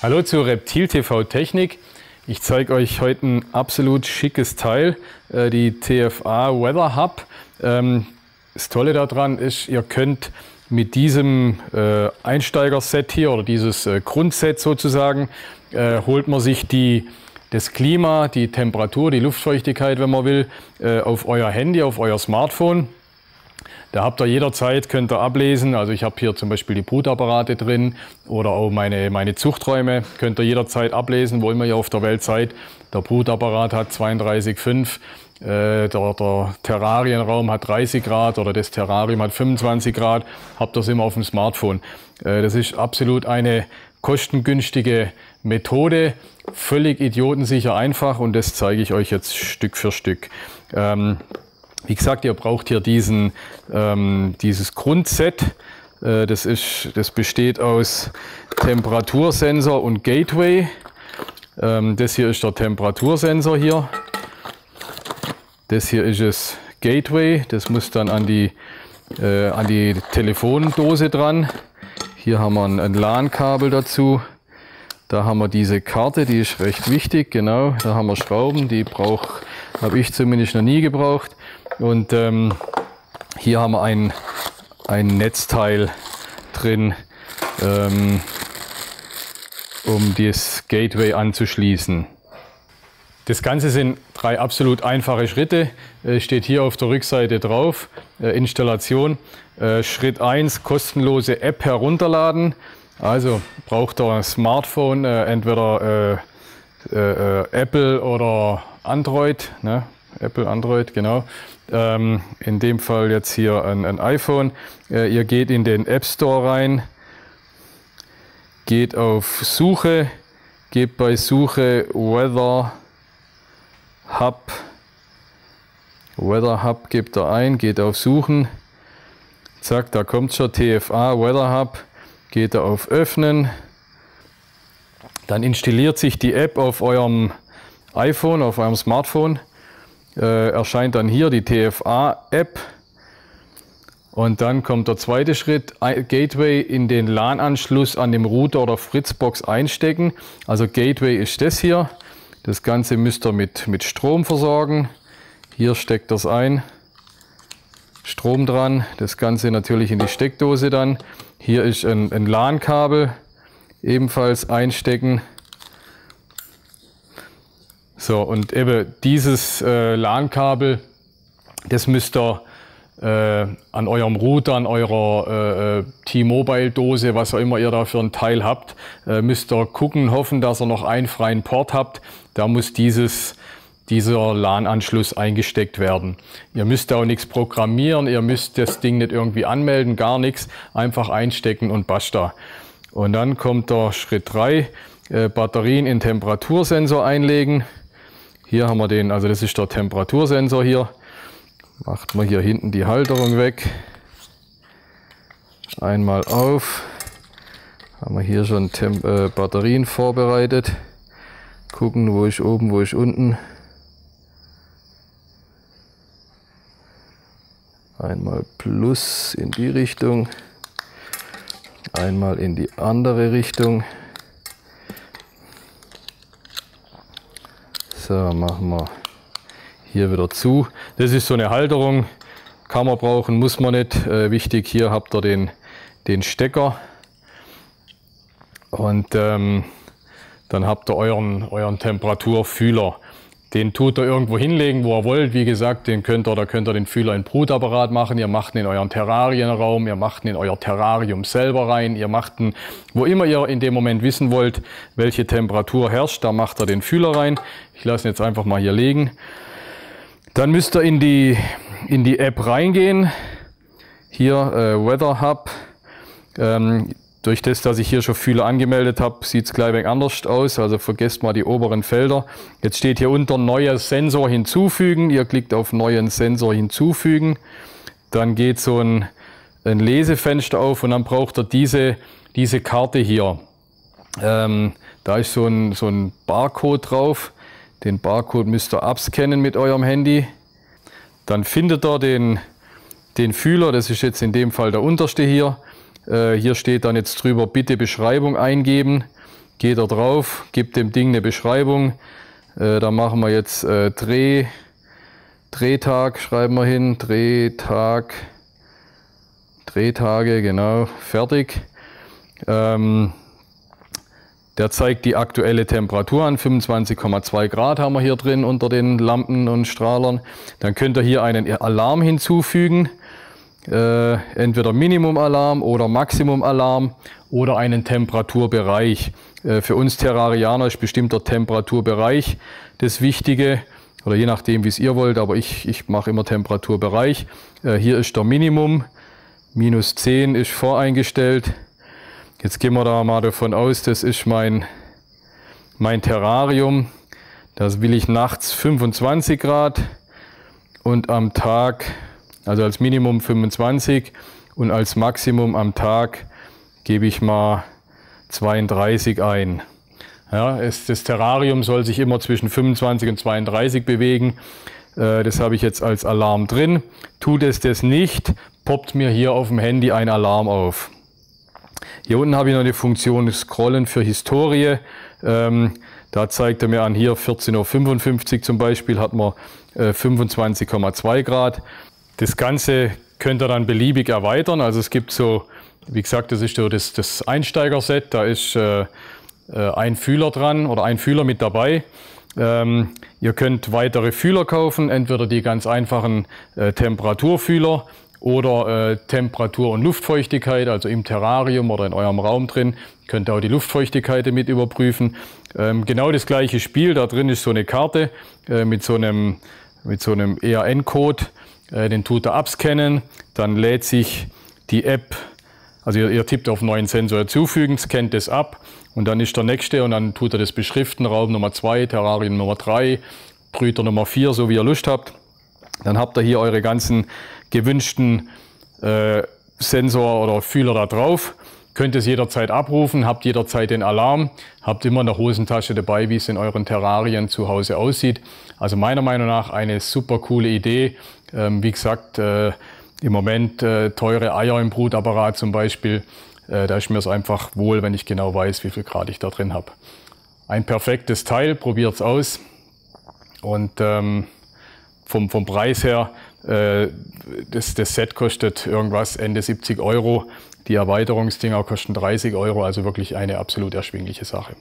Hallo zu Reptil TV Technik. Ich zeige euch heute ein absolut schickes Teil, die TFA Weather Hub. Das Tolle daran ist, ihr könnt mit diesem Einsteigerset hier oder dieses Grundset sozusagen, holt man sich das Klima, die Temperatur, die Luftfeuchtigkeit, wenn man will, auf euer Handy, auf euer Smartphone. Da habt ihr jederzeit, könnt ihr ablesen, also ich habe hier zum Beispiel die Brutapparate drin oder auch meine Zuchträume, könnt ihr jederzeit ablesen, wo immer ihr auf der Welt seid. Der Brutapparat hat 32,5, der Terrarienraum hat 30 Grad oder das Terrarium hat 25 Grad, habt ihr es immer auf dem Smartphone. Das ist absolut eine kostengünstige Methode, völlig idiotensicher einfach, und das zeige ich euch jetzt Stück für Stück. Wie gesagt, ihr braucht hier dieses Grundset. Das besteht aus Temperatursensor und Gateway. Das hier ist der Temperatursensor hier. Das hier ist das Gateway. Das muss dann an die Telefondose dran. Hier haben wir ein LAN-Kabel dazu. Da haben wir diese Karte, die ist recht wichtig. Genau, da haben wir Schrauben, die habe ich zumindest noch nie gebraucht. Und hier haben wir ein Netzteil drin, um das Gateway anzuschließen. Das Ganze sind 3 absolut einfache Schritte, steht hier auf der Rückseite drauf, Installation. Schritt 1, kostenlose App herunterladen. Also braucht ihr ein Smartphone, entweder Apple oder Android, ne? Apple, Android, genau. In dem Fall jetzt hier ein iPhone. Ihr geht in den App Store rein, geht auf Suche, gebt bei Suche Weather Hub gebt ihr ein, geht auf Suchen, zack, da kommt schon TFA Weather Hub, geht ihr auf Öffnen, dann installiert sich die App auf eurem iPhone, auf eurem Smartphone. Erscheint dann hier die TFA-App, und dann kommt der zweite Schritt, Gateway in den LAN-Anschluss an dem Router oder Fritzbox einstecken. Also Gateway ist das hier. Das Ganze müsst ihr mit Strom versorgen. Hier steckt das ein, Strom dran, das Ganze natürlich in die Steckdose dann. Hier ist ein LAN-Kabel, ebenfalls einstecken. So, und eben dieses LAN-Kabel, das müsst ihr an eurem Router, an eurer T-Mobile-Dose, was auch immer ihr da für ein Teil habt, müsst ihr gucken, hoffen, dass ihr noch einen freien Port habt. Da muss dieser LAN-Anschluss eingesteckt werden. Ihr müsst auch nichts programmieren, ihr müsst das Ding nicht irgendwie anmelden, gar nichts. Einfach einstecken und basta. Und dann kommt der Schritt 3, Batterien in Temperatursensor einlegen. Hier haben wir also das ist der Temperatursensor hier. Macht man hier hinten die Halterung weg. Einmal auf. Haben wir hier schon Batterien vorbereitet. Gucken, wo ist oben, wo ist unten. Einmal Plus in die Richtung. Einmal in die andere Richtung. So, machen wir hier wieder zu. Das ist so eine Halterung, kann man brauchen, muss man nicht. Wichtig, hier habt ihr den Stecker, und dann habt ihr euren Temperaturfühler. Den tut ihr irgendwo hinlegen, wo ihr wollt. Wie gesagt, da könnt ihr den Fühler in den Brutapparat machen, ihr macht ihn in euren Terrarienraum, ihr macht ihn in euer Terrarium selber rein, ihr macht ihn, wo immer ihr in dem Moment wissen wollt, welche Temperatur herrscht, da macht ihr den Fühler rein. Ich lasse ihn jetzt einfach mal hier liegen. Dann müsst ihr in die App reingehen. Hier Weather Hub. Durch das, dass ich hier schon Fühler angemeldet habe, sieht es gleich weg anders aus. Also vergesst mal die oberen Felder. Jetzt steht hier unter neuer Sensor hinzufügen. Ihr klickt auf neuen Sensor hinzufügen. Dann geht so ein Lesefenster auf, und dann braucht ihr diese Karte hier. Da ist so ein Barcode drauf. Den Barcode müsst ihr abscannen mit eurem Handy. Dann findet ihr den Fühler. Das ist jetzt in dem Fall der unterste hier. Hier steht dann jetzt drüber, bitte Beschreibung eingeben. geht er drauf, gibt dem Ding eine Beschreibung. Da machen wir jetzt Drehtag, schreiben wir hin, Drehtage, genau, fertig. Der zeigt die aktuelle Temperatur an, 25,2 Grad haben wir hier drin unter den Lampen und Strahlern. Dann könnt ihr hier einen Alarm hinzufügen, entweder Minimum-Alarm oder Maximum-Alarm oder einen Temperaturbereich. Für uns Terrarianer ist bestimmter Temperaturbereich das Wichtige, oder je nachdem wie es ihr wollt, aber ich mache immer Temperaturbereich. Hier ist der Minimum, -10 ist voreingestellt. Jetzt gehen wir da mal davon aus, das ist mein Terrarium. Das will ich nachts 25 Grad und am Tag, also als Minimum 25 und als Maximum am Tag gebe ich mal 32 ein. Ja, das Terrarium soll sich immer zwischen 25 und 32 bewegen. Das habe ich jetzt als Alarm drin. Tut es das nicht, poppt mir hier auf dem Handy ein Alarm auf. Hier unten habe ich noch eine Funktion Scrollen für Historie. Da zeigt er mir an, hier 14:55 Uhr zum Beispiel hat man 25,2 Grad. Das Ganze könnt ihr dann beliebig erweitern. Also es gibt so, wie gesagt, das ist so das Einsteigerset. Da ist ein Fühler dran oder ein Fühler mit dabei. Ihr könnt weitere Fühler kaufen, entweder die ganz einfachen Temperaturfühler oder Temperatur und Luftfeuchtigkeit, also im Terrarium oder in eurem Raum drin. Ihr könnt auch die Luftfeuchtigkeit mit überprüfen. Genau das gleiche Spiel, da drin ist so eine Karte mit so einem EAN-Code. Den tut er abscannen, dann lädt sich die App, also ihr tippt auf neuen Sensor hinzufügen, scannt das ab und dann ist der nächste und dann tut er das beschriften, Raum Nummer 2, Terrarium Nummer 3, Brüter Nummer 4, so wie ihr Lust habt. Dann habt ihr hier eure ganzen gewünschten Sensor oder Fühler da drauf. Könnt es jederzeit abrufen, habt jederzeit den Alarm, habt immer eine Hosentasche dabei, wie es in euren Terrarien zu Hause aussieht. Also meiner Meinung nach eine super coole Idee. Wie gesagt, im Moment teure Eier im Brutapparat zum Beispiel. Da ist mir es einfach wohl, wenn ich genau weiß, wie viel Grad ich da drin habe. Ein perfektes Teil, probiert es aus. Und vom Preis her, das Set kostet irgendwas Ende 70 Euro. Die Erweiterungsdinger kosten 30 Euro, also wirklich eine absolut erschwingliche Sache.